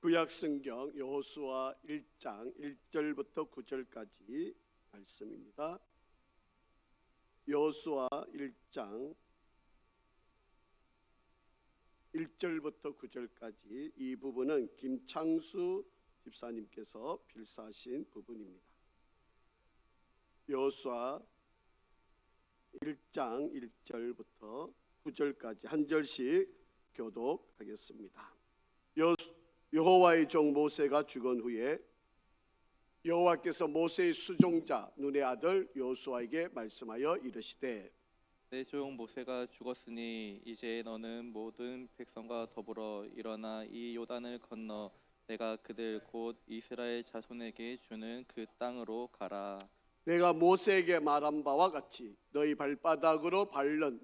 구약성경 여호수아 1장 1절부터 9절까지 말씀입니다. 여호수아 1장 1절부터 9절까지 이 부분은 김창수 집사님께서 필사하신 부분입니다. 여호수아 1장 1절부터 9절까지 한 절씩 교독하겠습니다. 여호와의 종 모세가 죽은 후에 여호와께서 모세의 수종자 눈의 아들 여호수아에게 말씀하여 이르시되 내 종 모세가 죽었으니 이제 너는 모든 백성과 더불어 일어나 이 요단을 건너 내가 그들 곧 이스라엘 자손에게 주는 그 땅으로 가라. 내가 모세에게 말한 바와 같이 너희 발바닥으로 밟는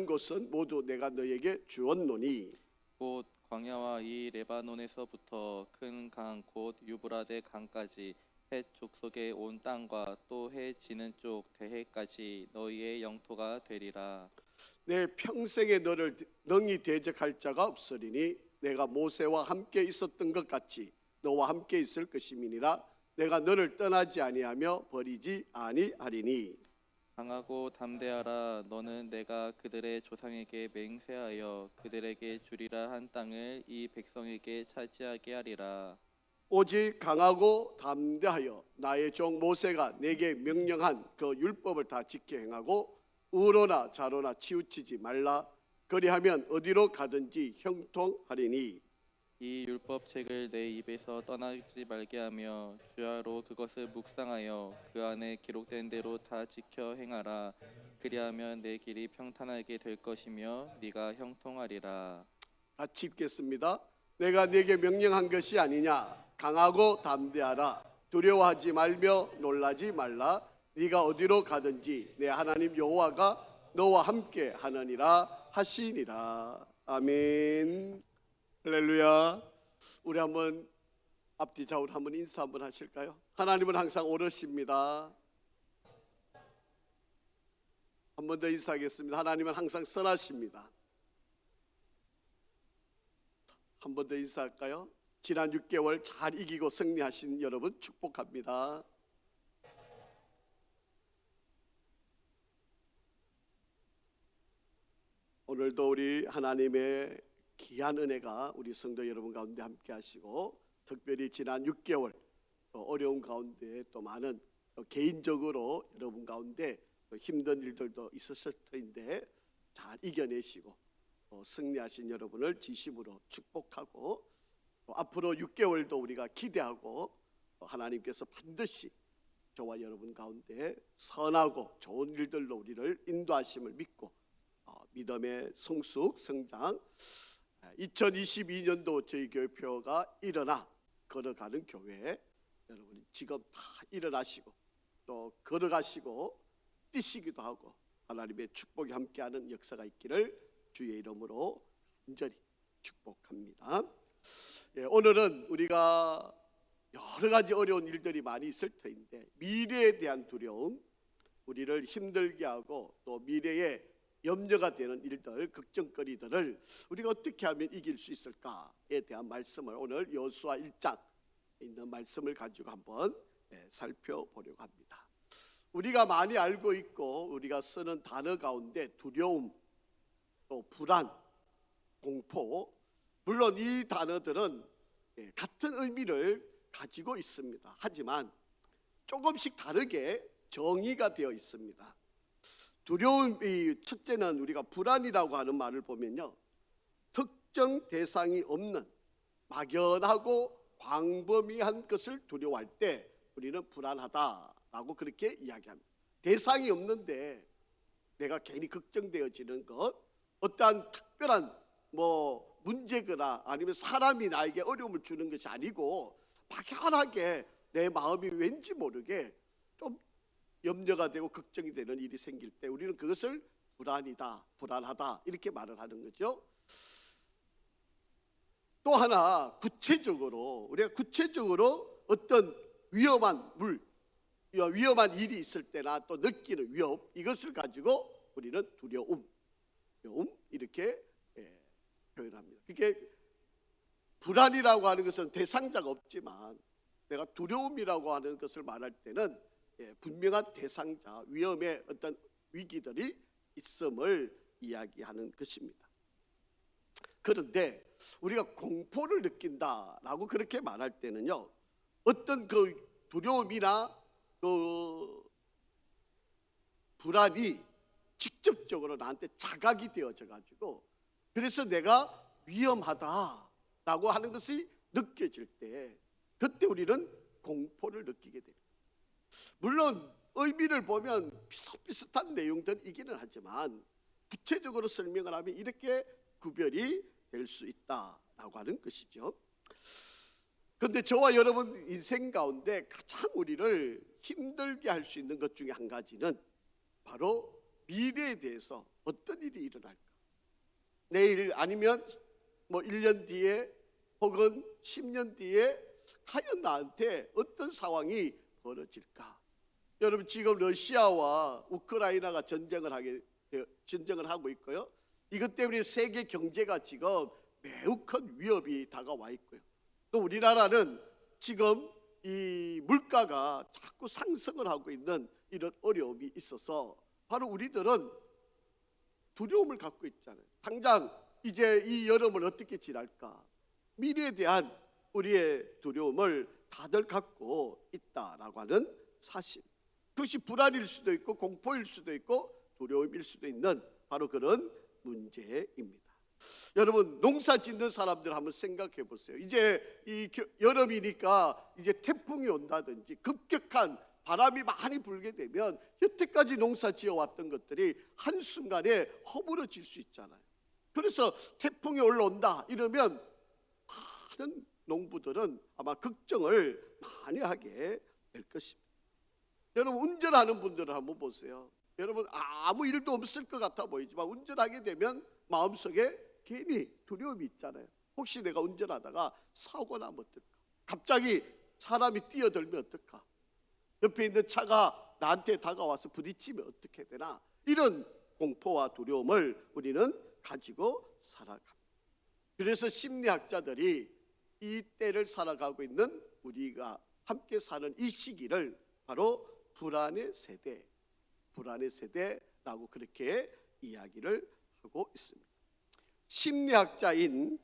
곳은 모두 내가 너에게 주었노니 곧 광야와 이 레바논에서부터 큰 강 곧 유브라데 강까지 헷 족속의 온 땅과 또 해 지는 쪽 대해까지 너희의 영토가 되리라. 내 평생에 너를 능히 대적할 자가 없으리니 내가 모세와 함께 있었던 것 같이 너와 함께 있을 것임이니라. 내가 너를 떠나지 아니하며 버리지 아니하리니. 강하고 담대하라. 너는 내가 그들의 조상에게 맹세하여 그들에게 주리라 한 땅을 이 백성에게 차지하게 하리라. 오직 강하고 담대하여 나의 종 모세가 내게 명령한 그 율법을 다 지켜 행하고 우로나 좌로나 치우치지 말라. 그리하면 어디로 가든지 형통하리니. 이 율법책을 내 입에서 떠나지 말게 하며 주야로 그것을 묵상하여 그 안에 기록된 대로 다 지켜 행하라. 그리하면 내 길이 평탄하게 될 것이며 네가 형통하리라. 같이 읽겠습니다. 내가 네게 명령한 것이 아니냐. 강하고 담대하라. 두려워하지 말며 놀라지 말라. 네가 어디로 가든지 내 하나님 여호와가 너와 함께 하느니라 하시니라. 아멘. 할렐루야. 우리 한번 앞뒤 좌우로 한번 인사 한번 하실까요? 하나님은 항상 오르십니다. 한 번 더 인사하겠습니다. 하나님은 항상 선하십니다. 한 번 더 인사할까요? 지난 6개월 잘 이기고 승리하신 여러분 축복합니다. 오늘도 우리 하나님의 귀한 은혜가 우리 성도 여러분 가운데 함께 하시고 특별히 지난 6개월 또 어려운 가운데 또 많은 또 개인적으로 여러분 가운데 또 힘든 일들도 있었을 터인데 잘 이겨내시고 또 승리하신 여러분을 진심으로 축복하고 또 앞으로 6개월도 우리가 기대하고 하나님께서 반드시 저와 여러분 가운데 선하고 좋은 일들로 우리를 인도하심을 믿고 믿음의 성숙 성장 2022년도 저희 교회표가 일어나 걸어가는 교회 여러분이 지금 다 일어나시고 또 걸어가시고 뛰시기도 하고 하나님의 축복이 함께하는 역사가 있기를 주의 이름으로 간절히 축복합니다. 오늘은 우리가 여러 가지 어려운 일들이 많이 있을 터인데 미래에 대한 두려움, 우리를 힘들게 하고 또 미래에 염려가 되는 일들, 걱정거리들을 우리가 어떻게 하면 이길 수 있을까에 대한 말씀을 오늘 여호수아 1장에 있는 말씀을 가지고 한번 살펴보려고 합니다. 우리가 많이 알고 있고 우리가 쓰는 단어 가운데 두려움, 또 불안, 공포, 물론 이 단어들은 같은 의미를 가지고 있습니다. 하지만 조금씩 다르게 정의가 되어 있습니다. 두려움이 첫째는 우리가 불안이라고 하는 말을 보면요, 특정 대상이 없는 막연하고 광범위한 것을 두려워할 때 우리는 불안하다라고 그렇게 이야기합니다. 대상이 없는데 내가 괜히 걱정되어지는 것, 어떠한 특별한 문제거나 아니면 사람이 나에게 어려움을 주는 것이 아니고 막연하게 내 마음이 왠지 모르게 좀 염려가 되고 걱정이 되는 일이 생길 때 우리는 그것을 불안이다, 불안하다 이렇게 말을 하는 거죠. 또 하나 우리가 구체적으로 어떤 위험한 일이 있을 때나 또 느끼는 위험, 이것을 가지고 우리는 두려움 이렇게 표현합니다. 그게 불안이라고 하는 것은 대상자가 없지만 내가 두려움이라고 하는 것을 말할 때는 분명한 대상자, 위험의 어떤 위기들이 있음을 이야기하는 것입니다. 그런데 우리가 공포를 느낀다라고 그렇게 말할 때는요, 어떤 그 두려움이나 그 불안이 직접적으로 나한테 자각이 되어져 가지고, 그래서 내가 위험하다라고 하는 것이 느껴질 때, 그때 우리는 공포를 느끼게 됩니다. 물론 의미를 보면 비슷비슷한 내용들이기는 하지만 구체적으로 설명을 하면 이렇게 구별이 될 수 있다라고 하는 것이죠. 그런데 저와 여러분 인생 가운데 가장 우리를 힘들게 할 수 있는 것 중에 한 가지는 바로 미래에 대해서 어떤 일이 일어날까, 내일 아니면 뭐 1년 뒤에 혹은 10년 뒤에 과연 나한테 어떤 상황이 벌어질까. 여러분, 지금 러시아와 우크라이나가 전쟁을 하고 있고요. 이것 때문에 세계 경제가 지금 매우 큰 위협이 다가와 있고요. 또 우리나라는 지금 이 물가가 자꾸 상승을 하고 있는 이런 어려움이 있어서 바로 우리들은 두려움을 갖고 있잖아요. 당장 이제 이 여름을 어떻게 지날까, 미래에 대한 우리의 두려움을 다들 갖고 있다라고 하는 사실, 그것이 불안일 수도 있고 공포일 수도 있고 두려움일 수도 있는 바로 그런 문제입니다. 여러분, 농사 짓는 사람들 한번 생각해 보세요. 이제 이 여름이니까 이제 태풍이 온다든지 급격한 바람이 많이 불게 되면 여태까지 농사 지어왔던 것들이 한순간에 허물어질 수 있잖아요. 그래서 태풍이 올라온다 이러면 많은 농부들은 아마 걱정을 많이 하게 될 것입니다. 여러분, 운전하는 분들을 한번 보세요. 여러분, 아무 일도 없을 것 같아 보이지만 운전하게 되면 마음속에 괜히 두려움이 있잖아요. 혹시 내가 운전하다가 사고 나면 어떨까? 갑자기 사람이 뛰어들면 어떨까? 옆에 있는 차가 나한테 다가와서 부딪히면 어떻게 되나? 이런 공포와 두려움을 우리는 가지고 살아갑니다. 그래서 심리학자들이 이 때를 살아가고 있는 우리가 함께 사는 이 시기를 바로 불안의 세대라고 그렇게 이야기를 하고 있습니다. 심리학자인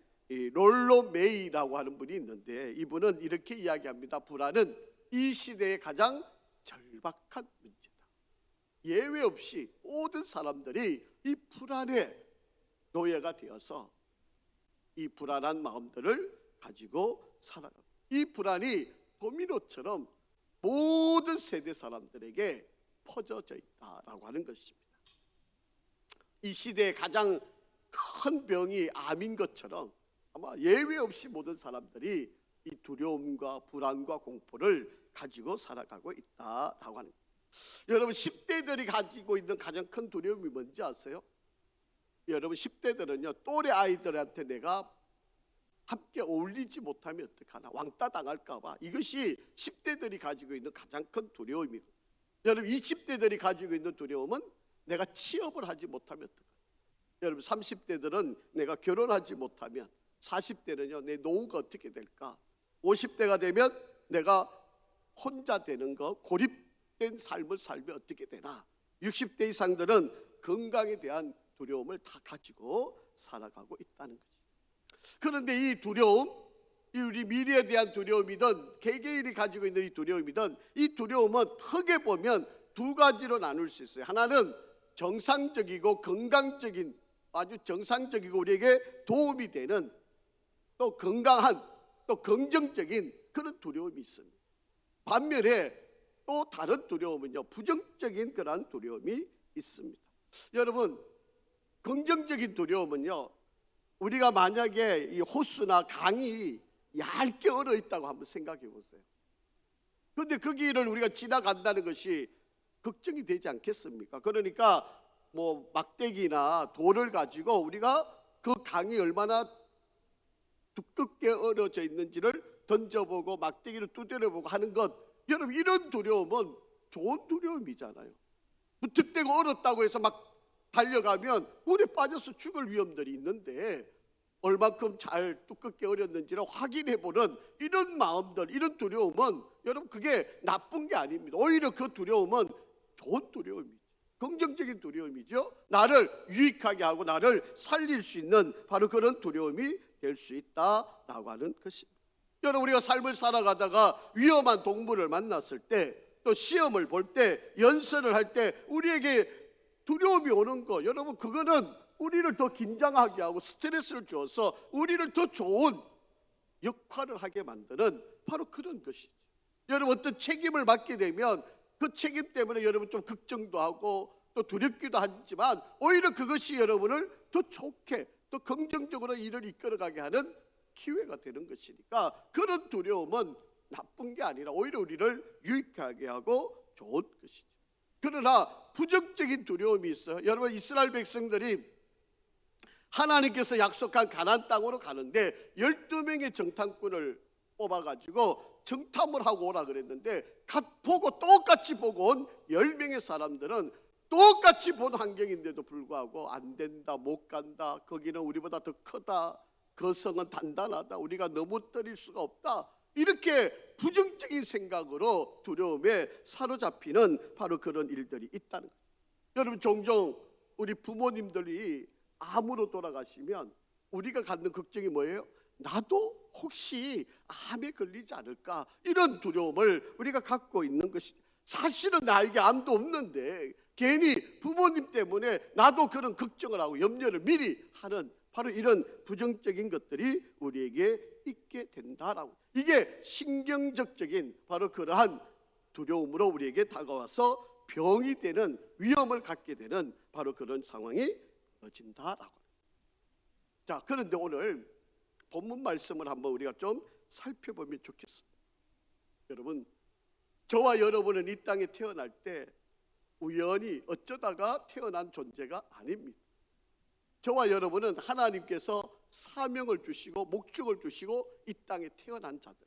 롤로 메이라고 하는 분이 있는데, 이분은 이렇게 이야기합니다. 불안은 이 시대의 가장 절박한 문제다. 예외 없이 모든 사람들이 이 불안의 노예가 되어서 이 불안한 마음들을 가지고 살아갑니다. 이 불안이 도미노처럼 모든 세대 사람들에게 퍼져져 있다라고 하는 것입니다. 이 시대의 가장 큰 병이 암인 것처럼 아마 예외 없이 모든 사람들이 이 두려움과 불안과 공포를 가지고 살아가고 있다라고 하는 거예요. 여러분, 10대들이 가지고 있는 가장 큰 두려움이 뭔지 아세요? 여러분, 10대들은요, 또래 아이들한테 내가 함께 어울리지 못하면 어떡하나, 왕따 당할까 봐, 이것이 10대들이 가지고 있는 가장 큰 두려움이고, 여러분 20대들이 가지고 있는 두려움은 내가 취업을 하지 못하면 어떡하나, 여러분 30대들은 내가 결혼하지 못하면, 40대는요 내 노후가 어떻게 될까, 50대가 되면 내가 혼자 되는 거, 고립된 삶을 살면 어떻게 되나, 60대 이상들은 건강에 대한 두려움을 다 가지고 살아가고 있다는 거죠. 그런데 이 두려움, 이 우리 미래에 대한 두려움이든 개개인이 가지고 있는 이 두려움이든, 이 두려움은 크게 보면 두 가지로 나눌 수 있어요. 하나는 정상적이고 건강적인, 아주 정상적이고 우리에게 도움이 되는, 또 건강한, 또 긍정적인 그런 두려움이 있습니다. 반면에 또 다른 두려움은요, 부정적인 그런 두려움이 있습니다. 여러분, 긍정적인 두려움은요, 우리가 만약에 이 호수나 강이 얇게 얼어 있다고 한번 생각해 보세요. 그런데 그 길을 우리가 지나간다는 것이 걱정이 되지 않겠습니까? 그러니까 뭐 막대기나 돌을 가지고 우리가 그 강이 얼마나 두껍게 얼어져 있는지를 던져보고 막대기를 두드려보고 하는 것, 여러분 이런 두려움은 좋은 두려움이잖아요. 무턱대고 얼었다고 해서 막 달려가면 물에 빠져서 죽을 위험들이 있는데, 얼만큼 잘 두껍게 얼었는지를 확인해보는 이런 마음들, 이런 두려움은 여러분 그게 나쁜 게 아닙니다. 오히려 그 두려움은 좋은 두려움이죠. 긍정적인 두려움이죠. 나를 유익하게 하고 나를 살릴 수 있는 바로 그런 두려움이 될 수 있다라고 하는 것입니다. 여러분, 우리가 삶을 살아가다가 위험한 동물을 만났을 때, 또 시험을 볼 때, 연설을 할 때 우리에게 두려움이 오는 거, 여러분 그거는 우리를 더 긴장하게 하고 스트레스를 줘서 우리를 더 좋은 역할을 하게 만드는 바로 그런 것이죠. 여러분, 어떤 책임을 맡게 되면 그 책임 때문에 여러분 좀 걱정도 하고 또 두렵기도 하지만 오히려 그것이 여러분을 더 좋게, 더 긍정적으로 일을 이끌어가게 하는 기회가 되는 것이니까 그런 두려움은 나쁜 게 아니라 오히려 우리를 유익하게 하고 좋은 것이죠. 그러나 부정적인 두려움이 있어요. 여러분, 이스라엘 백성들이 하나님께서 약속한 가나안 땅으로 가는데 12명의 정탐꾼을 뽑아가지고 정탐을 하고 오라 그랬는데 똑같이 보고 온 10명의 사람들은 똑같이 본 환경인데도 불구하고 안 된다, 못 간다, 거기는 우리보다 더 크다, 그 성은 단단하다, 우리가 넘어뜨릴 수가 없다, 이렇게 부정적인 생각으로 두려움에 사로잡히는 바로 그런 일들이 있다는 거예요. 여러분, 종종 우리 부모님들이 암으로 돌아가시면 우리가 갖는 걱정이 뭐예요? 나도 혹시 암에 걸리지 않을까, 이런 두려움을 우리가 갖고 있는 것이죠. 사실은 나에게 암도 없는데 괜히 부모님 때문에 나도 그런 걱정을 하고 염려를 미리 하는 바로 이런 부정적인 것들이 우리에게 있게 된다라고. 이게 신경적인 바로 그러한 두려움으로 우리에게 다가와서 병이 되는, 위험을 갖게 되는 바로 그런 상황이 벌어진다라고. 자, 그런데 오늘 본문 말씀을 한번 우리가 좀 살펴보면 좋겠습니다. 여러분, 저와 여러분은 이 땅에 태어날 때 우연히 어쩌다가 태어난 존재가 아닙니다. 저와 여러분은 하나님께서 사명을 주시고 목적을 주시고 이 땅에 태어난 자들.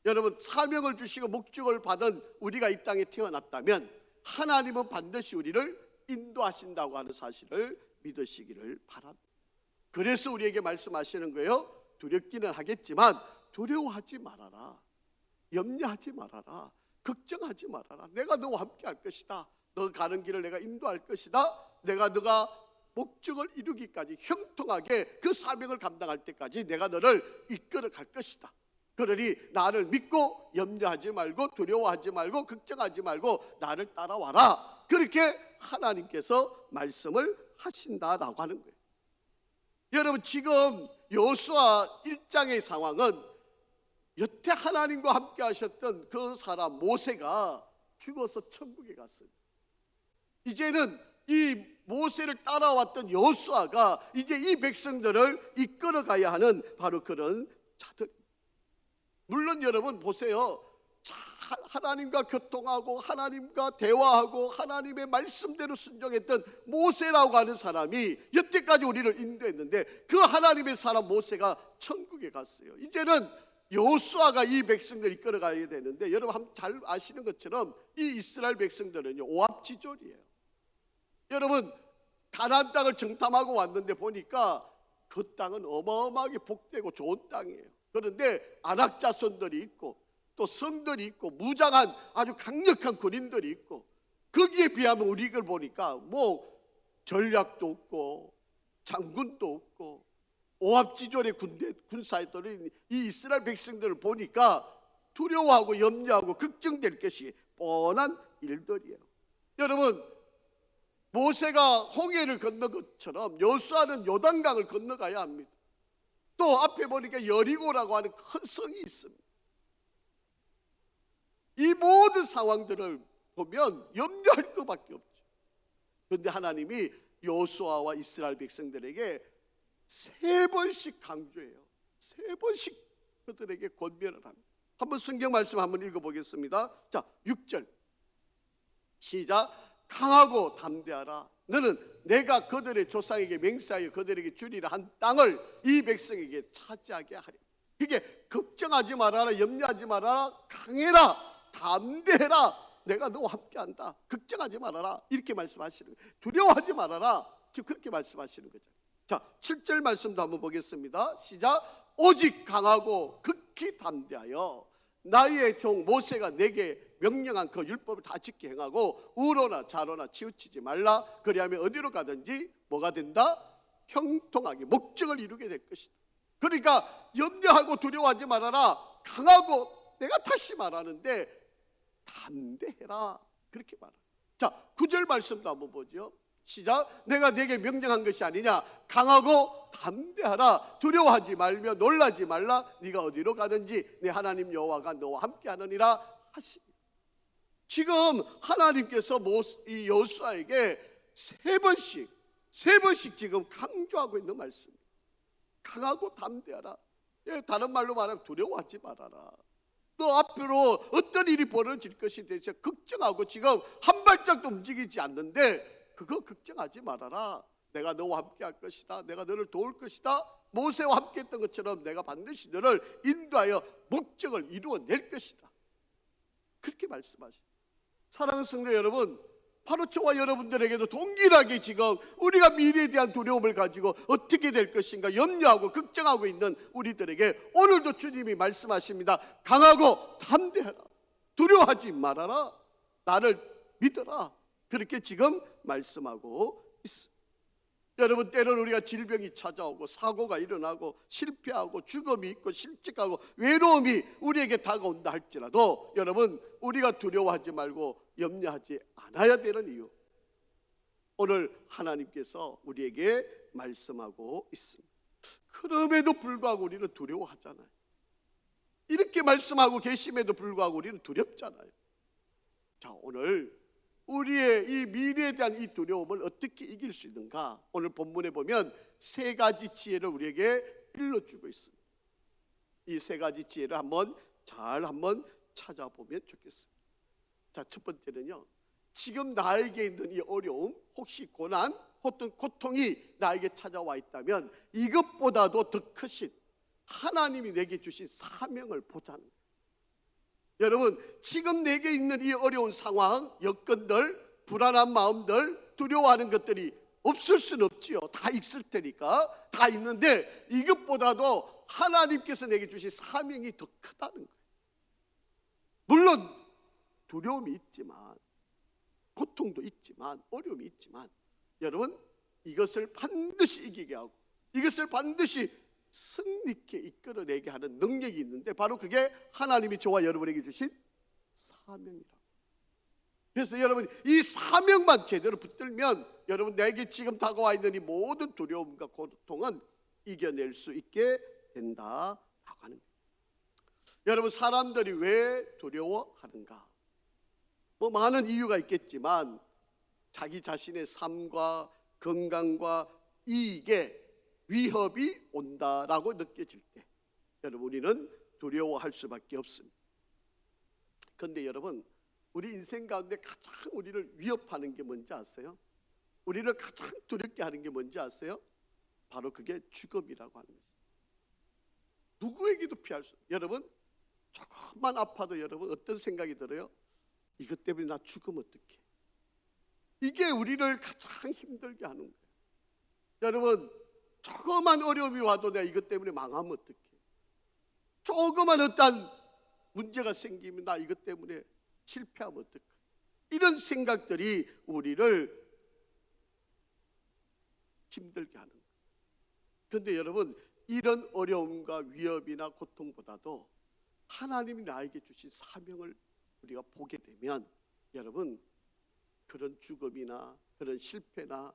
여러분, 사명을 주시고 목적을 받은 우리가 이 땅에 태어났다면 하나님은 반드시 우리를 인도하신다고 하는 사실을 믿으시기를 바랍니다. 그래서 우리에게 말씀하시는 거예요. 두렵기는 하겠지만 두려워하지 말아라, 염려하지 말아라, 걱정하지 말아라. 내가 너와 함께 할 것이다. 너 가는 길을 내가 인도할 것이다. 내가 너가 목적을 이루기까지 형통하게 그 사명을 감당할 때까지 내가 너를 이끌어 갈 것이다. 그러니 나를 믿고 염려하지 말고 두려워하지 말고 걱정하지 말고 나를 따라와라. 그렇게 하나님께서 말씀을 하신다라고 하는 거예요. 여러분, 지금 여호수아 1장의 상황은 여태 하나님과 함께 하셨던 그 사람 모세가 죽어서 천국에 갔어요. 이제는 이 모세를 따라왔던 여호수아가 이제 이 백성들을 이끌어가야 하는 바로 그런 자들. 물론 여러분 보세요. 하나님과 교통하고 하나님과 대화하고 하나님의 말씀대로 순종했던 모세라고 하는 사람이 여태까지 우리를 인도했는데 그 하나님의 사람 모세가 천국에 갔어요. 이제는 여호수아가 이 백성들을 이끌어가야 되는데 여러분 잘 아시는 것처럼 이 이스라엘 백성들은요 오합지졸이에요. 여러분, 가나안 땅을 정탐하고 왔는데 보니까 그 땅은 어마어마하게 복되고 좋은 땅이에요. 그런데 아낙 자손들이 있고 또 성들이 있고 무장한 아주 강력한 군인들이 있고 거기에 비하면 우리를 보니까 뭐 전략도 없고 장군도 없고 오합지졸의 군사들이 이 이스라엘 백성들을 보니까 두려워하고 염려하고 걱정될 것이 뻔한 일들이에요. 여러분, 모세가 홍해를 건넌 것처럼 여호수아는 요단강을 건너가야 합니다. 또 앞에 보니까 여리고라고 하는 큰 성이 있습니다. 이 모든 상황들을 보면 염려할 것밖에 없죠. 그런데 하나님이 여호수아와 이스라엘 백성들에게 3번씩 강조해요. 3번씩 그들에게 권면을 합니다. 한번 성경 말씀 한번 읽어보겠습니다. 자, 6절 시작. 강하고 담대하라. 너는 내가 그들의 조상에게 맹세하여 그들에게 주리라 한 땅을 이 백성에게 차지하게 하리. 이게 걱정하지 말아라, 염려하지 말아라, 강해라, 담대해라, 내가 너와 함께한다. 걱정하지 말아라, 이렇게 말씀하시는 거예요. 두려워하지 말아라, 지금 그렇게 말씀하시는 거죠. 자, 7절 말씀도 한번 보겠습니다. 시작. 오직 강하고 극히 담대하여 나의 종 모세가 내게 명령한 그 율법을 다 지켜 행하고 우로나 좌로나 치우치지 말라. 그리하면 어디로 가든지 뭐가 된다? 형통하게 목적을 이루게 될 것이다. 그러니까 염려하고 두려워하지 말아라. 강하고, 내가 다시 말하는데 담대해라, 그렇게 말합니다. 자, 9절 말씀도 한번 보죠. 시작. 내가 내게 명령한 것이 아니냐. 강하고 담대하라. 두려워하지 말며 놀라지 말라. 네가 어디로 가든지 네 하나님 여호와가 너와 함께 하느니라 하시니. 지금 하나님께서 이 여호수아에게 세 번씩 지금 강조하고 있는 말씀입니다. 강하고 담대하라. 다른 말로 말하면 두려워하지 말아라. 너 앞으로 어떤 일이 벌어질 것에 대해서 걱정하고 지금 한 발짝도 움직이지 않는데 그거 걱정하지 말아라. 내가 너와 함께 할 것이다. 내가 너를 도울 것이다. 모세와 함께 했던 것처럼 내가 반드시 너를 인도하여 목적을 이루어낼 것이다. 그렇게 말씀하십니다. 사랑하는 성도 여러분, 바로 저와 여러분들에게도 동일하게 지금 우리가 미래에 대한 두려움을 가지고 어떻게 될 것인가 염려하고 걱정하고 있는 우리들에게 오늘도 주님이 말씀하십니다. 강하고 담대하라. 두려워하지 말아라. 나를 믿어라. 그렇게 지금 말씀하고 있습니다. 여러분, 때로는 우리가 질병이 찾아오고 사고가 일어나고 실패하고 죽음이 있고 실직하고 외로움이 우리에게 다가온다 할지라도 여러분, 우리가 두려워하지 말고 염려하지 않아야 되는 이유, 오늘 하나님께서 우리에게 말씀하고 있습니다. 그럼에도 불구하고 우리는 두려워하잖아요. 이렇게 말씀하고 계심에도 불구하고 우리는 두렵잖아요. 자, 오늘 우리의 이 미래에 대한 이 두려움을 어떻게 이길 수 있는가? 오늘 본문에 보면 세 가지 지혜를 우리에게 일러주고 있습니다. 이 세 가지 지혜를 한번 찾아보면 좋겠습니다. 자, 첫 번째는요, 지금 나에게 있는 이 어려움, 혹시 고난, 어떤 고통이 나에게 찾아와 있다면 이것보다도 더 크신 하나님이 내게 주신 사명을 보자는 거예요. 여러분, 지금 내게 있는 이 어려운 상황, 여건들, 불안한 마음들, 두려워하는 것들이 없을 수는 없지요. 다 있을 테니까. 다 있는데 이것보다도 하나님께서 내게 주신 사명이 더 크다는 거예요. 물론 두려움이 있지만, 고통도 있지만, 어려움이 있지만 여러분, 이것을 반드시 이기게 하고 이것을 반드시 승리케 이끌어내게 하는 능력이 있는데 바로 그게 하나님이 저와 여러분에게 주신 사명이라고. 그래서 여러분, 이 사명만 제대로 붙들면 여러분, 내게 지금 다가와 있는 이 모든 두려움과 고통은 이겨낼 수 있게 된다라고 하는 거예요. 여러분, 사람들이 왜 두려워하는가? 뭐 많은 이유가 있겠지만 자기 자신의 삶과 건강과 이익에 위협이 온다라고 느껴질 때 여러분, 우리는 두려워할 수밖에 없습니다. 그런데 여러분, 우리 인생 가운데 가장 우리를 위협하는 게 뭔지 아세요? 우리를 가장 두렵게 하는 게 뭔지 아세요? 바로 그게 죽음이라고 하는 것입니다. 누구에게도 피할 수 없어요. 여러분, 조금만 아파도 여러분 어떤 생각이 들어요? 이것 때문에 나 죽으면 어떡해? 이게 우리를 가장 힘들게 하는 거예요. 여러분, 조그만 어려움이 와도 내가 이것 때문에 망하면 어떡해? 조그만 어떤 문제가 생기면 나 이것 때문에 실패하면 어떡해? 이런 생각들이 우리를 힘들게 하는 거예요. 그런데 여러분, 이런 어려움과 위협이나 고통보다도 하나님이 나에게 주신 사명을 우리가 보게 되면 여러분, 그런 죽음이나 그런 실패나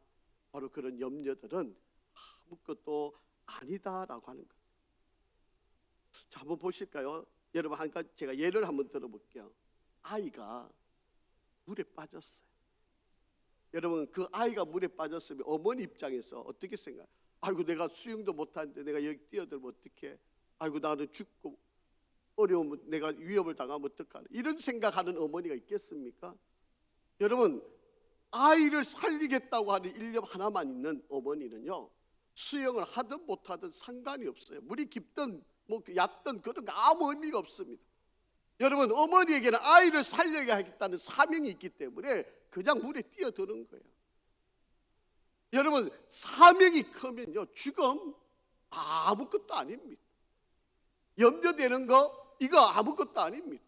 바로 그런 염려들은 아무것도 아니다라고 하는 거예요. 자, 한번 보실까요? 여러분, 한 가지 제가 예를 한번 들어볼게요. 아이가 물에 빠졌어요. 여러분, 그 아이가 물에 빠졌으면 어머니 입장에서 어떻게 생각해요? 아이고, 내가 수영도 못하는데 내가 여기 뛰어들면 어떡해? 아이고, 나는 죽고 어려우면 내가 위협을 당하면 어떡하나? 이런 생각하는 어머니가 있겠습니까? 여러분, 아이를 살리겠다고 하는 일념 하나만 있는 어머니는요, 수영을 하든 못하든 상관이 없어요. 물이 깊든 뭐 얕든 그런 거 아무 의미가 없습니다. 여러분, 어머니에게는 아이를 살려야 하겠다는 사명이 있기 때문에 그냥 물에 뛰어드는 거예요. 여러분, 사명이 크면요, 죽음 아무것도 아닙니다. 염려되는 거 이거 아무것도 아닙니다.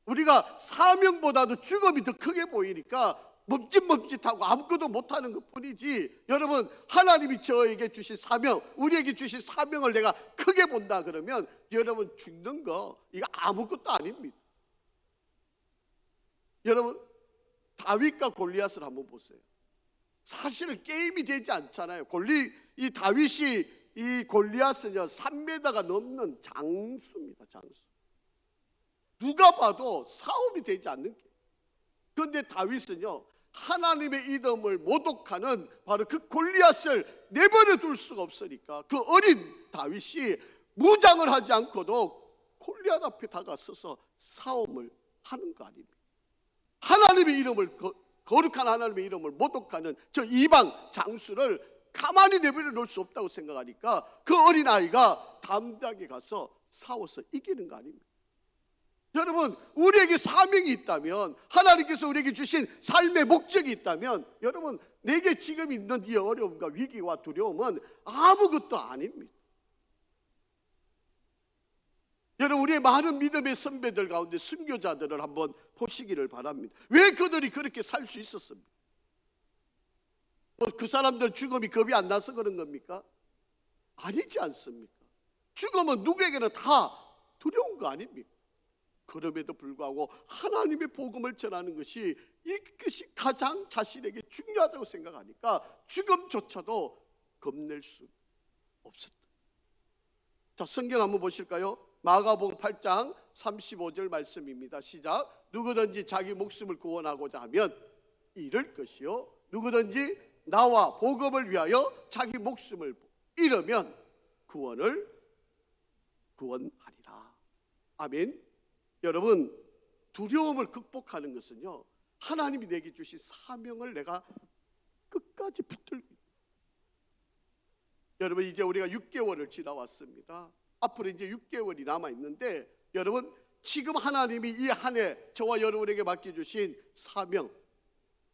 우리가 사명보다도 죽음이 더 크게 보이니까 멈칫멈칫하고 아무것도 못하는 것뿐이지, 여러분, 하나님이 저에게 주신 사명, 우리에게 주신 사명을 내가 크게 본다 그러면 여러분, 죽는 거 이거 아무것도 아닙니다. 여러분, 다윗과 골리앗을 한번 보세요. 사실은 게임이 되지 않잖아요. 이 다윗이 이 골리앗은요 3m가 넘는 장수입니다. 장수. 누가 봐도 싸움이 되지 않는 게. 그런데 다윗은요 하나님의 이름을 모독하는 바로 그 골리앗을 내버려 둘 수가 없으니까 그 어린 다윗이 무장을 하지 않고도 골리앗 앞에 다가서서 싸움을 하는 거 아닙니까? 하나님의 이름을 거룩한 하나님의 이름을 모독하는 저 이방 장수를 가만히 내버려 놓을 수 없다고 생각하니까 그 어린아이가 담대하게 가서 싸워서 이기는 거 아닙니까? 여러분, 우리에게 사명이 있다면, 하나님께서 우리에게 주신 삶의 목적이 있다면, 여러분, 내게 지금 있는 이 어려움과 위기와 두려움은 아무것도 아닙니다. 여러분, 우리의 많은 믿음의 선배들 가운데 순교자들을 한번 보시기를 바랍니다. 왜 그들이 그렇게 살 수 있었습니까? 그 사람들 죽음이 겁이 안 나서 그런 겁니까? 아니지 않습니까? 죽음은 누구에게나 다 두려운 거 아닙니까? 그럼에도 불구하고 하나님의 복음을 전하는 것이 이것이 가장 자신에게 중요하다고 생각하니까 죽음조차도 겁낼 수 없었다. 자, 성경 한번 보실까요? 마가복음 8장 35절 말씀입니다. 시작. 누구든지 자기 목숨을 구원하고자 하면 잃을 것이요, 누구든지 나와 복음을 위하여 자기 목숨을 잃으면 구원하리라. 아멘. 여러분, 두려움을 극복하는 것은요 하나님이 내게 주신 사명을 내가 끝까지 붙들고 있다. 여러분, 이제 우리가 6개월을 지나왔습니다. 앞으로 이제 6개월이 남아있는데, 여러분, 지금 하나님이 이 한 해 저와 여러분에게 맡겨주신 사명,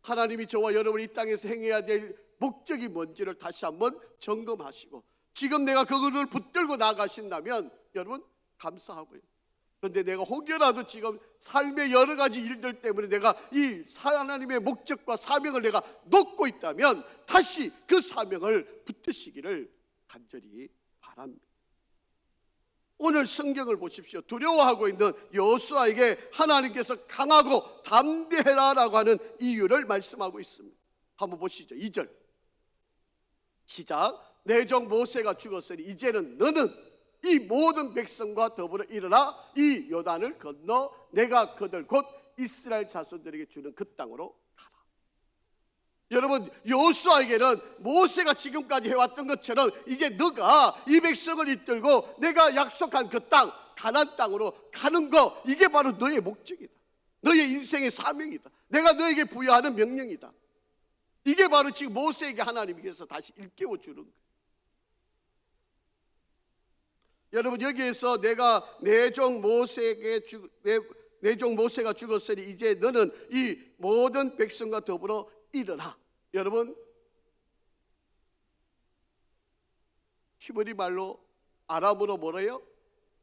하나님이 저와 여러분이 이 땅에서 행해야 될 목적이 뭔지를 다시 한번 점검하시고, 지금 내가 그거를 붙들고 나가신다면 여러분 감사하고요. 그런데 내가 혹여라도 지금 삶의 여러 가지 일들 때문에 내가 이 하나님의 목적과 사명을 내가 놓고 있다면 다시 그 사명을 붙드시기를 간절히 바랍니다. 오늘 성경을 보십시오. 두려워하고 있는 여호수아에게 하나님께서 강하고 담대해라라고 하는 이유를 말씀하고 있습니다. 한번 보시죠. 2절 시작. 내 종 모세가 죽었으니 이제는 너는 이 모든 백성과 더불어 일어나 이 요단을 건너 내가 그들 곧 이스라엘 자손들에게 주는 그 땅으로 가라. 여러분, 여호수아에게는 모세가 지금까지 해왔던 것처럼 이제 너가 이 백성을 이끌고 내가 약속한 그 땅, 가나안 땅으로 가는 거, 이게 바로 너의 목적이다. 너의 인생의 사명이다. 내가 너에게 부여하는 명령이다. 이게 바로 지금 모세에게 하나님께서 다시 일깨워 주는 거예요. 여러분, 여기에서 내가 내 종 모세가 죽었으니 이제 너는 이 모든 백성과 더불어 일어나. 여러분, 히브리 말로 아람어로 뭐래요?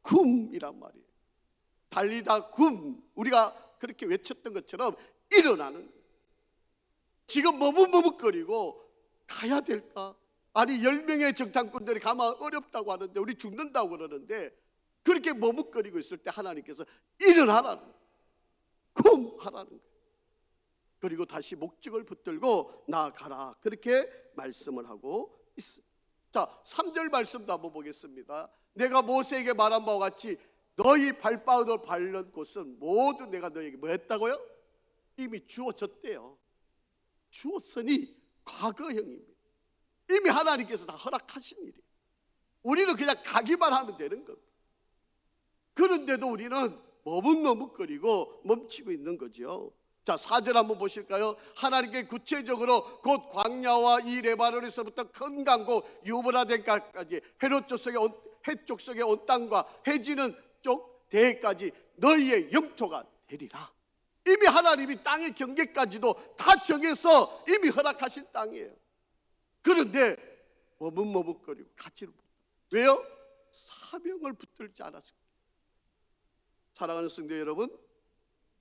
굼이란 말이에요. 달리다 굼, 우리가 그렇게 외쳤던 것처럼 일어나는 거예요. 지금 머뭇머뭇거리고 가야 될까? 아니, 10명의 정탐꾼들이 가면 어렵다고 하는데, 우리 죽는다고 그러는데, 그렇게 머뭇거리고 있을 때 하나님께서 일어나라는 거예요. 쿵 하라는 거예요. 그리고 다시 목적을 붙들고 나아가라, 그렇게 말씀을 하고 있습니다. 자, 3절 말씀도 한번 보겠습니다. 내가 모세에게 말한 바와 같이 너희 발바닥을 밟는 곳은 모두 내가 너에게 뭐 했다고요? 이미 주어졌대요. 주었으니 과거형입니다. 이미 하나님께서 다 허락하신 일이에요. 우리는 그냥 가기만 하면 되는 겁니다. 그런데도 우리는 머뭇머뭇거리고 멈추고 있는 거죠. 자, 4절 한번 보실까요? 하나님께 구체적으로 곧 광야와 이 레바논에서부터 큰 강고 유브라데까지 해쪽 속의 온 땅과 해지는 쪽 대해까지 너희의 영토가 되리라. 이미 하나님이 땅의 경계까지도 다 정해서 이미 허락하신 땅이에요. 그런데 머뭇머뭇거리고 가지를 못해요. 왜요? 사명을 붙들지 않았습니다. 사랑하는 성도 여러분,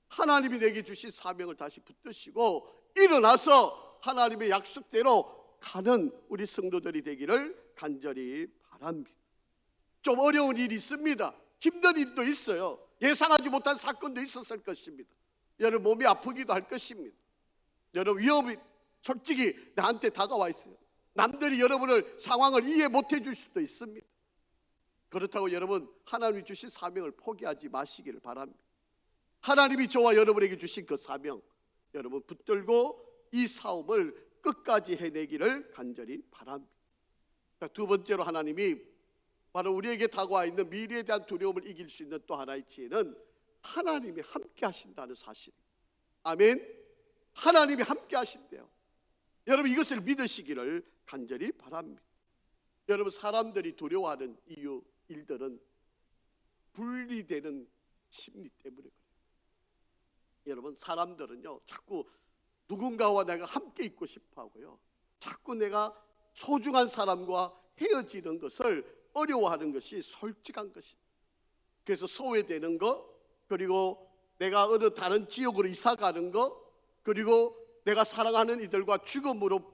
하나님이 내게 주신 사명을 다시 붙드시고 일어나서 하나님의 약속대로 가는 우리 성도들이 되기를 간절히 바랍니다. 좀 어려운 일이 있습니다. 힘든 일도 있어요. 예상하지 못한 사건도 있었을 것입니다. 여러분 몸이 아프기도 할 것입니다. 여러분 위험이 솔직히 나한테 다가와 있어요. 남들이 여러분을 상황을 이해 못해 줄 수도 있습니다. 그렇다고 여러분 하나님이 주신 사명을 포기하지 마시기를 바랍니다. 하나님이 저와 여러분에게 주신 그 사명 여러분 붙들고 이 싸움을 끝까지 해내기를 간절히 바랍니다. 두 번째로 하나님이 바로 우리에게 다가와 있는 미래에 대한 두려움을 이길 수 있는 또 하나의 지혜는 하나님이 함께 하신다는 사실입니다. 아멘. 하나님이 함께 하신대요. 여러분 이것을 믿으시기를 간절히 바랍니다. 여러분 사람들이 두려워하는 일들은 분리되는 심리 때문에 그래요. 여러분 사람들은요 자꾸 누군가와 내가 함께 있고 싶어 하고요, 자꾸 내가 소중한 사람과 헤어지는 것을 어려워하는 것이 솔직한 것입니다. 그래서 소외되는 것, 그리고 내가 어느 다른 지역으로 이사 가는 것, 그리고 내가 사랑하는 이들과 죽음으로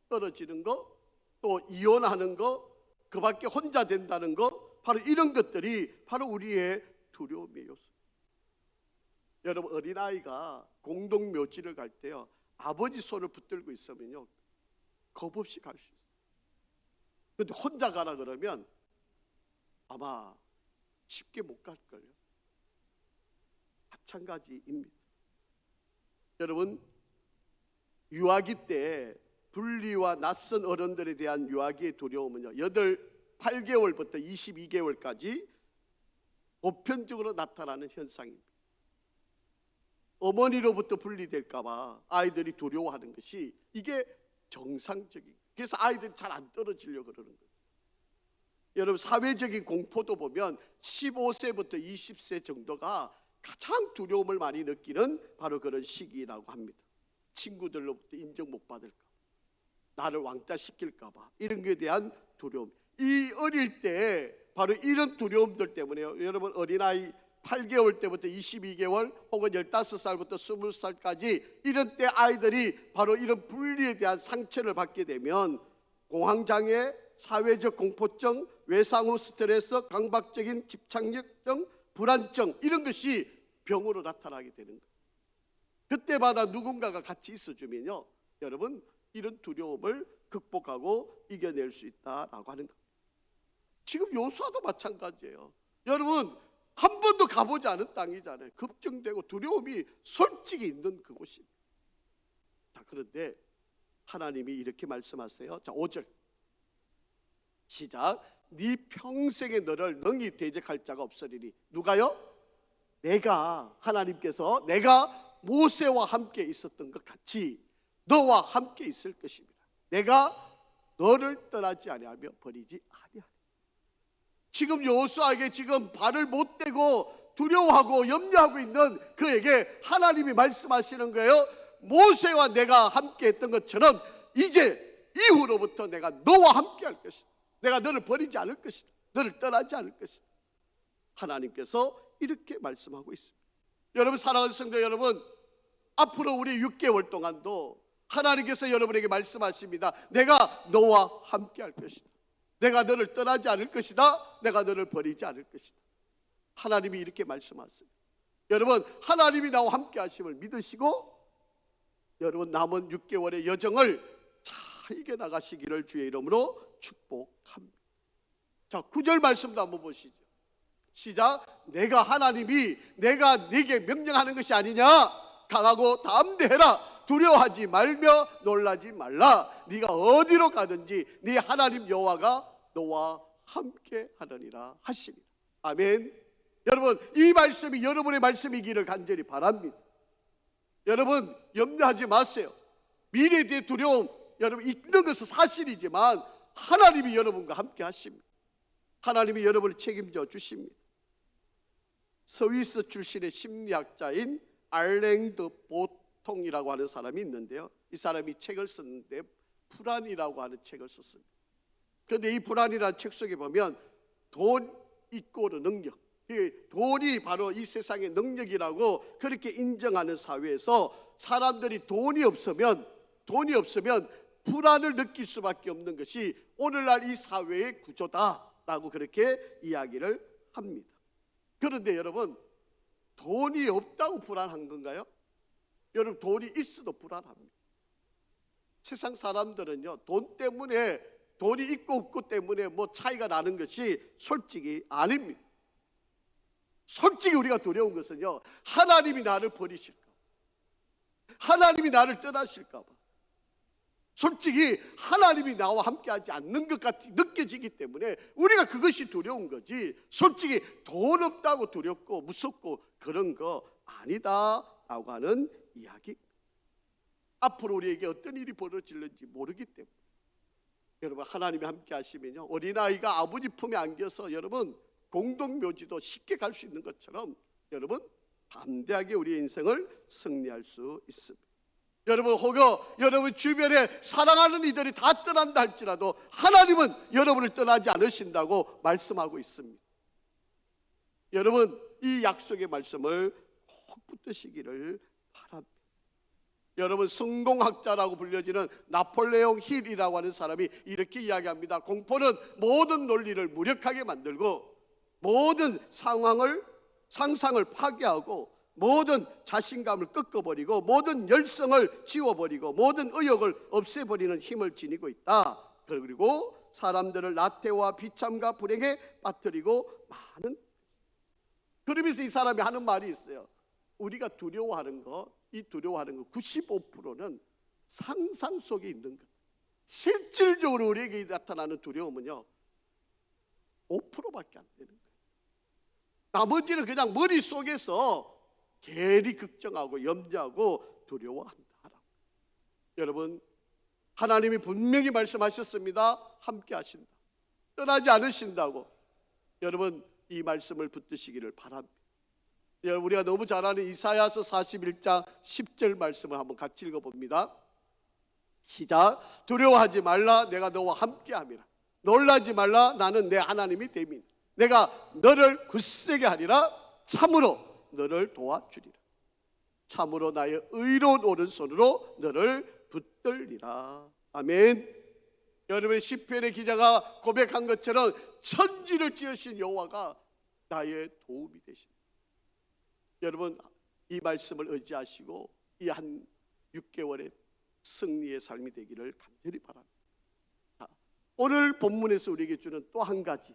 떨어지는 것, 또 이혼하는 것, 그 밖에 혼자 된다는 것, 바로 이런 것들이 바로 우리의 두려움의 요소. 여러분 어린아이가 공동묘지를 갈 때요 아버지 손을 붙들고 있으면요 겁 없이 갈 수 있어요. 그런데 혼자 가라 그러면 아마 쉽게 못 갈걸요. 마찬가지입니다. 여러분 유아기 때 분리와 낯선 어른들에 대한 유아기의 두려움은요 8개월부터 22개월까지 보편적으로 나타나는 현상입니다. 어머니로부터 분리될까 봐 아이들이 두려워하는 것이 이게 정상적인, 그래서 아이들이 잘 안 떨어지려고 그러는 거예요. 여러분 사회적인 공포도 보면 15세부터 20세 정도가 가장 두려움을 많이 느끼는 바로 그런 시기라고 합니다. 친구들로부터 인정 못 받을까 봐, 나를 왕따시킬까 봐, 이런 것에 대한 두려움. 이 어릴 때 바로 이런 두려움들 때문에요. 여러분 어린아이 8개월 때부터 22개월 혹은 15살부터 20살까지 이런 때 아이들이 바로 이런 분리에 대한 상처를 받게 되면 공황장애, 사회적 공포증, 외상 후 스트레스, 강박적인 집착력증, 불안증, 이런 것이 병으로 나타나게 되는 거예요. 그때마다 누군가가 같이 있어주면요 여러분 이런 두려움을 극복하고 이겨낼 수 있다라고 하는 거예요. 지금 요수아도 마찬가지예요. 여러분 한 번도 가보지 않은 땅이잖아요. 걱정되고 두려움이 솔직히 있는 그곳입니다. 자, 그런데 하나님이 이렇게 말씀하세요. 자, 5절 시작. 네 평생에 너를 능히 대적할 자가 없으리니. 누가요? 내가, 하나님께서 내가 모세와 함께 있었던 것 같이 너와 함께 있을 것입니다. 내가 너를 떠나지 아니하며 버리지 아니하리. 지금 여호수아에게 지금 발을 못 대고 두려워하고 염려하고 있는 그에게 하나님이 말씀하시는 거예요. 모세와 내가 함께 했던 것처럼 이제 이후로부터 내가 너와 함께 할 것이다. 내가 너를 버리지 않을 것이다. 너를 떠나지 않을 것이다. 하나님께서 이렇게 말씀하고 있습니다. 여러분 사랑하는 성도 여러분, 앞으로 우리 6개월 동안도 하나님께서 여러분에게 말씀하십니다. 내가 너와 함께 할 것이다. 내가 너를 떠나지 않을 것이다. 내가 너를 버리지 않을 것이다. 하나님이 이렇게 말씀하십니다. 여러분 하나님이 나와 함께 하심을 믿으시고 여러분 남은 6개월의 여정을 잘 이겨나가시기를 주의 이름으로 축복합니다. 자, 9절 말씀도 한번 보시죠. 시작. 내가 하나님이 내가 네게 명령하는 것이 아니냐. 강하고 담대해라. 두려워하지 말며 놀라지 말라. 네가 어디로 가든지 네 하나님 여호와가 너와 함께 하느니라 하시니라. 아멘. 여러분 이 말씀이 여러분의 말씀이기를 간절히 바랍니다. 여러분 염려하지 마세요. 미래에 대해 두려움 여러분 있는 것은 사실이지만 하나님이 여러분과 함께 하십니다. 하나님이 여러분을 책임져 주십니다. 스위스 출신의 심리학자인 알랭드 보통이라고 하는 사람이 있는데요. 이 사람이 책을 썼는데 불안이라고 하는 책을 썼습니다. 그런데 이 불안이라는 책 속에 보면 돈 이꼬르 능력, 돈이 바로 이 세상의 능력이라고 그렇게 인정하는 사회에서 사람들이 돈이 없으면 불안을 느낄 수밖에 없는 것이 오늘날 이 사회의 구조다라고 그렇게 이야기를 합니다. 그런데 여러분, 돈이 없다고 불안한 건가요? 여러분, 돈이 있어도 불안합니다. 세상 사람들은요, 돈이 있고 없고 때문에 뭐 차이가 나는 것이 솔직히 아닙니다. 솔직히 우리가 두려운 것은요, 하나님이 나를 버리실까, 하나님이 나를 떠나실까 봐, 솔직히 하나님이 나와 함께하지 않는 것 같이 느껴지기 때문에 우리가 그것이 두려운 거지, 솔직히 돈 없다고 두렵고 무섭고 그런 거 아니다라고 하는 이야기. 앞으로 우리에게 어떤 일이 벌어질는지 모르기 때문에 여러분, 하나님이 함께 하시면요, 어린아이가 아버지 품에 안겨서 여러분 공동묘지도 쉽게 갈 수 있는 것처럼 여러분 담대하게 우리의 인생을 승리할 수 있습니다. 여러분, 혹여 여러분 주변에 사랑하는 이들이 다 떠난다 할지라도 하나님은 여러분을 떠나지 않으신다고 말씀하고 있습니다. 여러분, 이 약속의 말씀을 꼭 붙드시기를 바랍니다. 여러분, 성공학자라고 불려지는 나폴레옹 힐이라고 하는 사람이 이렇게 이야기합니다. 공포는 모든 논리를 무력하게 만들고 모든 상상을 파괴하고 모든 자신감을 꺾어버리고 모든 열성을 지워버리고 모든 의욕을 없애버리는 힘을 지니고 있다. 그리고 사람들을 나태와 비참과 불행에 빠뜨리고 많은, 그러면서 이 사람이 하는 말이 있어요. 우리가 두려워하는 거, 이 두려워하는 거 95%는 상상 속에 있는 것. 실질적으로 우리에게 나타나는 두려움은요 5%밖에 안 되는 거예요. 나머지는 그냥 머릿속에서 괜히 걱정하고 염려하고 두려워한다. 여러분, 하나님이 분명히 말씀하셨습니다. 함께 하신다, 떠나지 않으신다고. 여러분, 이 말씀을 붙드시기를 바랍니다. 여러분, 우리가 너무 잘 아는 이사야서 41장 10절 말씀을 한번 같이 읽어봅니다. 시작. 두려워하지 말라, 내가 너와 함께함이라. 놀라지 말라, 나는 내 하나님이 됨이니 내가 너를 굳세게 하리라. 참으로 너를 도와주리라. 참으로 나의 의로운 오른손으로 너를 붙들리라. 아멘. 여러분의 시편의 기자가 고백한 것처럼 천지를 지으신 여호와가 나의 도움이 되십니다. 여러분, 이 말씀을 의지하시고 이 한 6개월의 승리의 삶이 되기를 간절히 바랍니다. 오늘 본문에서 우리에게 주는 또 한 가지,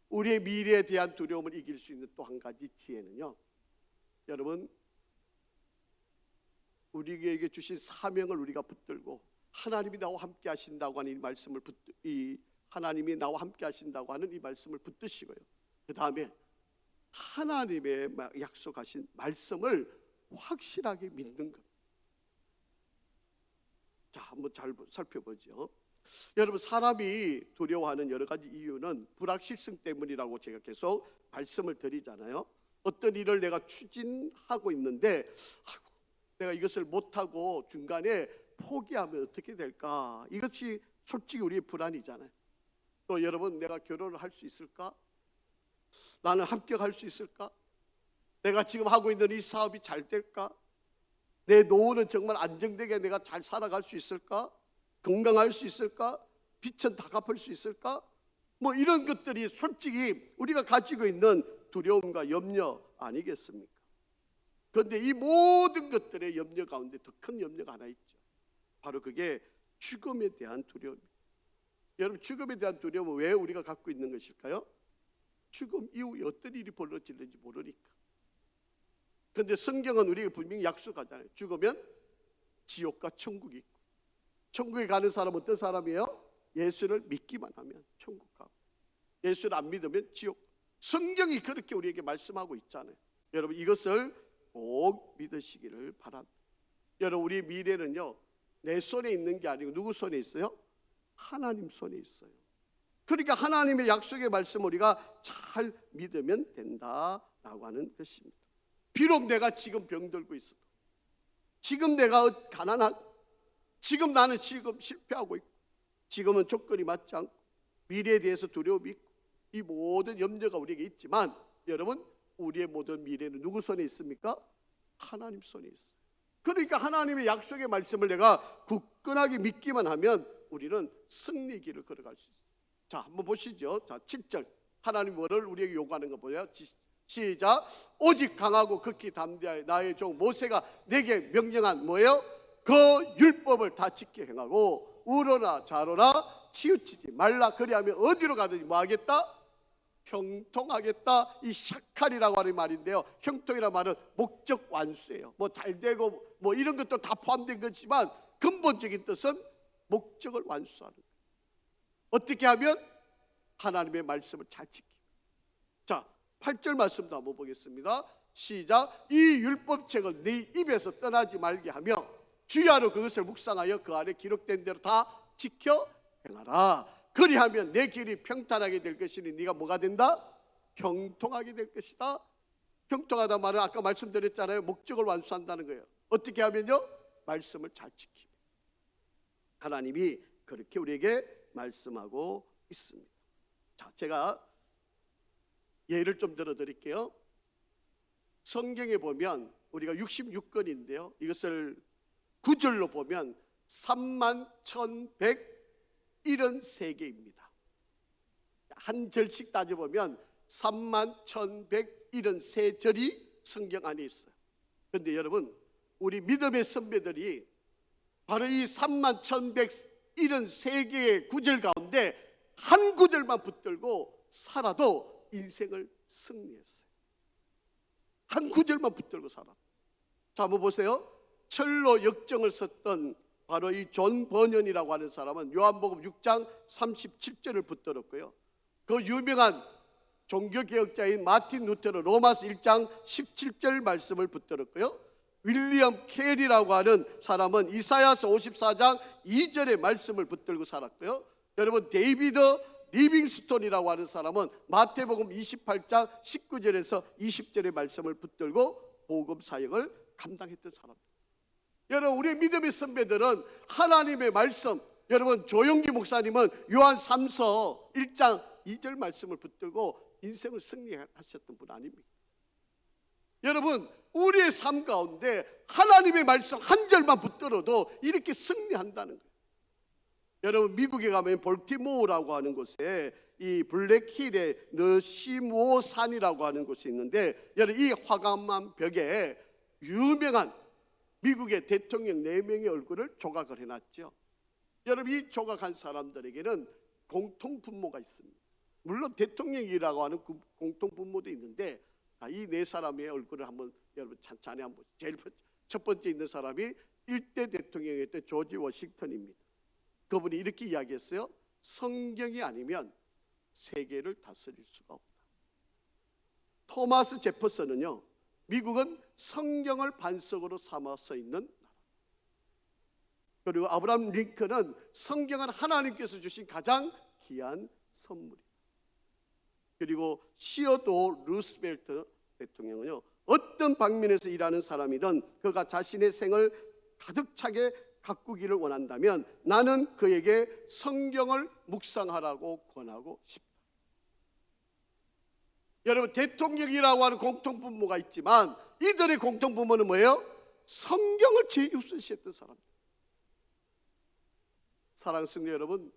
우리의 미래에 대한 두려움을 이길 수 있는 또 한 가지 지혜는요, 여러분, 우리에게 주신 사명을 우리가 붙들고 하나님이 나와 함께 하신다고 하는 이 말씀을 하나님이 나와 함께 하신다고 하는 이 말씀을 붙드시고요, 그 다음에 하나님의 약속하신 말씀을 확실하게 믿는 것. 자, 한번 잘 살펴보죠. 여러분, 사람이 두려워하는 여러 가지 이유는 불확실성 때문이라고 제가 계속 말씀을 드리잖아요. 어떤 일을 내가 추진하고 있는데 내가 이것을 못하고 중간에 포기하면 어떻게 될까? 이것이 솔직히 우리의 불안이잖아요. 또 여러분, 내가 결혼을 할 수 있을까? 나는 합격할 수 있을까? 내가 지금 하고 있는 이 사업이 잘 될까? 내 노후는 정말 안정되게 내가 잘 살아갈 수 있을까? 건강할 수 있을까? 빚은 다 갚을 수 있을까? 뭐 이런 것들이 솔직히 우리가 가지고 있는 두려움과 염려 아니겠습니까? 그런데 이 모든 것들의 염려 가운데 더 큰 염려가 하나 있죠. 바로 그게 죽음에 대한 두려움입니다. 여러분, 죽음에 대한 두려움은 왜 우리가 갖고 있는 것일까요? 죽음 이후에 어떤 일이 벌어질는지 모르니까. 그런데 성경은 우리에게 분명히 약속하잖아요. 죽으면 지옥과 천국이 있고, 천국에 가는 사람은 어떤 사람이에요? 예수를 믿기만 하면 천국 가고, 예수를 안 믿으면 지옥. 성경이 그렇게 우리에게 말씀하고 있잖아요. 여러분, 이것을 꼭 믿으시기를 바랍니다. 여러분, 우리의 미래는요 내 손에 있는 게 아니고 누구 손에 있어요? 하나님 손에 있어요. 그러니까 하나님의 약속의 말씀을 우리가 잘 믿으면 된다라고 하는 것입니다. 비록 내가 지금 병들고 있어도, 지금 내가 가난하고, 지금 나는 지금 실패하고 있고, 지금은 조건이 맞지 않고, 미래에 대해서 두려움이 있고, 이 모든 염려가 우리에게 있지만, 여러분, 우리의 모든 미래는 누구 손에 있습니까? 하나님 손에 있어요. 그러니까 하나님의 약속의 말씀을 내가 굳건하게 믿기만 하면 우리는 승리의 길을 걸어갈 수 있어요. 자, 한번 보시죠. 자, 7절. 하나님 뭐를 우리에게 요구하는 거 보여요? 시작. 오직 강하고 극히 담대하여 나의 종 모세가 내게 명령한 뭐예요? 그 율법을 다 지켜 행하고 우러나 좌로나 치우치지 말라. 그리하면 어디로 가든지 뭐 하겠다? 형통하겠다. 이 샤칼이라고 하는 말인데요, 형통이라는 말은 목적 완수예요. 뭐 잘되고 뭐 이런 것도 다 포함된 거지만 근본적인 뜻은 목적을 완수하는 거예요. 어떻게 하면? 하나님의 말씀을 잘 지키고. 자, 8절 말씀도 한번 보겠습니다. 시작. 이 율법책을 네 입에서 떠나지 말게 하며 주야로 그것을 묵상하여 그 안에 기록된 대로 다 지켜 행하라. 그리하면 내 길이 평탄하게 될 것이니 네가 뭐가 된다? 형통하게 될 것이다. 형통하다 말은 아까 말씀드렸잖아요, 목적을 완수한다는 거예요. 어떻게 하면요? 말씀을 잘 지키면. 하나님이 그렇게 우리에게 말씀하고 있습니다. 자, 제가 예를 좀 들어드릴게요. 성경에 보면 우리가 66권인데요, 이것을 구절로 보면 31,173개입니다. 한 절씩 따져보면 31,173절이 성경 안에 있어요. 그런데 여러분, 우리 믿음의 선배들이 바로 이 31,173개의 구절 가운데 한 구절만 붙들고 살아도 인생을 승리했어요. 한 구절만 붙들고 살아. 자, 한번 보세요. 철로 역정을 썼던 바로 이 존 버년이라고 하는 사람은 요한복음 6장 37절을 붙들었고요, 그 유명한 종교개혁자인 마틴 루터는 로마서 1장 17절 말씀을 붙들었고요, 윌리엄 캐리라고 하는 사람은 이사야서 54장 2절의 말씀을 붙들고 살았고요, 여러분 데이비드 리빙스톤이라고 하는 사람은 마태복음 28장 19절에서 20절의 말씀을 붙들고 복음 사역을 감당했던 사람입니다. 여러분, 우리 믿음의 선배들은 하나님의 말씀, 여러분 조용기 목사님은 요한 3서 1장 2절 말씀을 붙들고 인생을 승리하셨던 분 아닙니까? 여러분, 우리의 삶 가운데 하나님의 말씀 한 절만 붙들어도 이렇게 승리한다는 거예요. 여러분, 미국에 가면 볼티모어라고 하는 곳에 이 블랙힐의 너시모 산이라고 하는 곳이 있는데, 여러분 이 화강암 벽에 유명한 미국의 대통령 4명의 얼굴을 조각을 해놨죠. 여러분, 이 조각한 사람들에게는 공통분모가 있습니다. 물론 대통령이라고 하는 공통분모도 있는데, 이 4사람의 얼굴을 한번 여러분 찬찬히 한번, 제일 첫 번째 있는 사람이 1대 대통령이었던 조지 워싱턴입니다. 그분이 이렇게 이야기했어요. 성경이 아니면 세계를 다스릴 수가 없다. 토마스 제퍼슨은요, 미국은 성경을 반석으로 삼아서 있는 나라. 그리고 아브라함 링컨은 성경은 하나님께서 주신 가장 귀한 선물이다. 그리고 시어도 루스벨트 대통령은요, 어떤 방면에서 일하는 사람이든 그가 자신의 생을 가득 차게 가꾸기를 원한다면 나는 그에게 성경을 묵상하라고 권하고 싶다. 여러분, 대통령이라고 하는 공통분모가 있지만 이들의 공통분모는 뭐예요? 성경을 제일 우선시했던 사람입니다. 사랑하는 성도 여러분,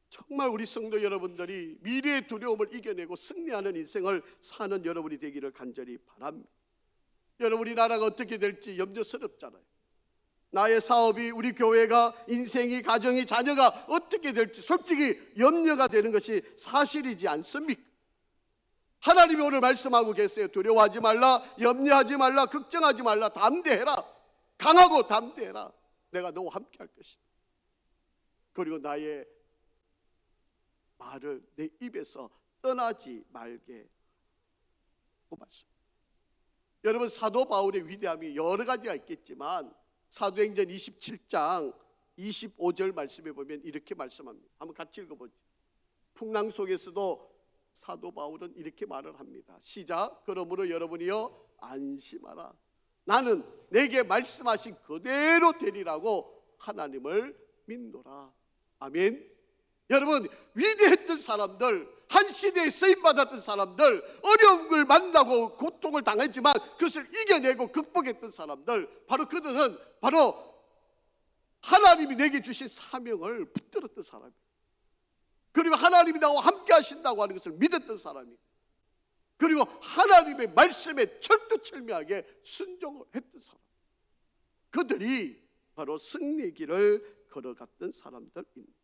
정말 우리 성도 여러분들이 미래의 두려움을 이겨내고 승리하는 인생을 사는 여러분이 되기를 간절히 바랍니다. 여러분, 우리나라가 어떻게 될지 염려스럽잖아요. 나의 사업이, 우리 교회가, 인생이, 가정이, 자녀가 어떻게 될지 솔직히 염려가 되는 것이 사실이지 않습니까? 하나님이 오늘 말씀하고 계세요. 두려워하지 말라, 염려하지 말라, 걱정하지 말라, 담대해라. 강하고 담대해라. 내가 너와 함께 할 것이다. 그리고 나의 말을 내 입에서 떠나지 말게 하고 말씀. 여러분, 사도 바울의 위대함이 여러 가지가 있겠지만 사도행전 27장 25절 말씀에 보면 이렇게 말씀합니다. 한번 같이 읽어보죠. 풍랑 속에서도 사도 바울은 이렇게 말을 합니다. 시작. 그러므로 여러분이여 안심하라. 나는 내게 말씀하신 그대로 되리라고 하나님을 믿노라. 아멘. 여러분, 위대했던 사람들, 한 시대에 쓰임받았던 사람들, 어려운 걸 만나고 고통을 당했지만 그것을 이겨내고 극복했던 사람들, 바로 그들은 바로 하나님이 내게 주신 사명을 붙들었던 사람이에요. 그리고 하나님이 나와 함께 하신다고 하는 것을 믿었던 사람이에요. 그리고 하나님의 말씀에 철두철미하게 순종을 했던 사람, 그들이 바로 승리의 길을 걸어갔던 사람들입니다.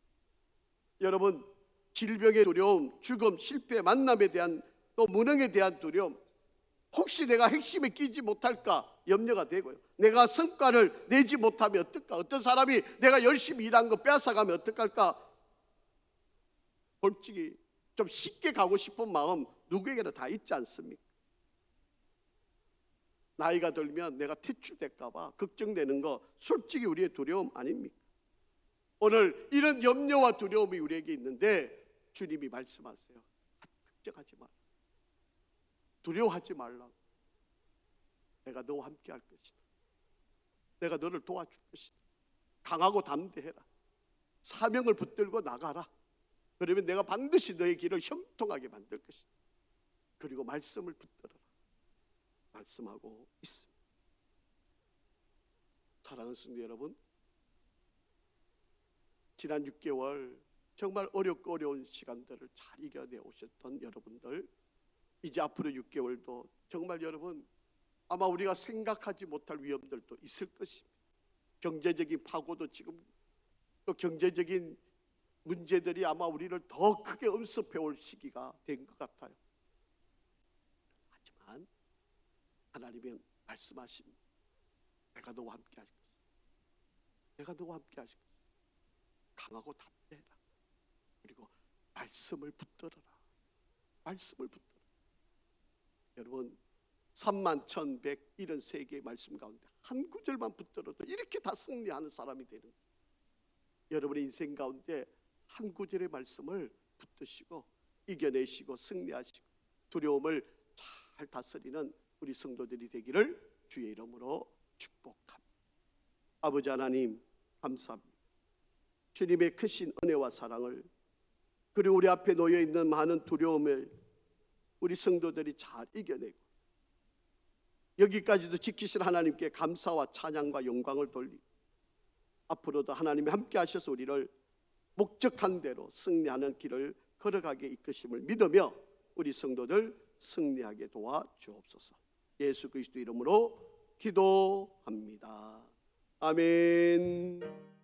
여러분, 질병의 두려움, 죽음, 실패, 만남에 대한 또 무능에 대한 두려움, 혹시 내가 핵심에 끼지 못할까 염려가 되고요. 내가 성과를 내지 못하면 어떨까? 어떤 사람이 내가 열심히 일한 거 빼앗아가면 어떡할까? 솔직히 좀 쉽게 가고 싶은 마음 누구에게나 다 있지 않습니까? 나이가 들면 내가 퇴출될까 봐 걱정되는 거 솔직히 우리의 두려움 아닙니까? 오늘 이런 염려와 두려움이 우리에게 있는데 주님이 말씀하세요. 걱정하지 마라. 두려워하지 말라고. 내가 너와 함께 할 것이다. 내가 너를 도와줄 것이다. 강하고 담대해라. 사명을 붙들고 나가라. 그러면 내가 반드시 너의 길을 형통하게 만들 것이다. 그리고 말씀을 붙들어라. 말씀하고 있습니다. 사랑하는 성도 여러분, 지난 6개월 정말 어렵고 어려운 시간들을 잘 이겨내 오셨던 여러분들, 이제 앞으로 6개월도 정말 여러분 아마 우리가 생각하지 못할 위험들도 있을 것입니다. 경제적인 파고도 지금 또 경제적인 문제들이 아마 우리를 더 크게 엄습해 올 시기가 된 것 같아요. 하지만 하나님은 말씀하십니다. 내가 너와 함께 할 것이다. 내가 너와 함께 할 것이다. 강하고 담대해라. 그리고 말씀을 붙들어라. 말씀을 붙들어라. 여러분, 31,173개의 말씀 가운데 한 구절만 붙들어도 이렇게 다 승리하는 사람이 되는 거예요. 여러분의 인생 가운데 한 구절의 말씀을 붙드시고 이겨내시고 승리하시고 두려움을 잘 다스리는 우리 성도들이 되기를 주의 이름으로 축복합니다. 아버지 하나님, 감사합니다. 주님의 크신 은혜와 사랑을, 그리고 우리 앞에 놓여 있는 많은 두려움을 우리 성도들이 잘 이겨내고 여기까지도 지키신 하나님께 감사와 찬양과 영광을 돌리고 앞으로도 하나님이 함께 하셔서 우리를 목적한 대로 승리하는 길을 걸어가게 이끄심을 믿으며 우리 성도들 승리하게 도와 주옵소서. 예수 그리스도 이름으로 기도합니다. 아멘.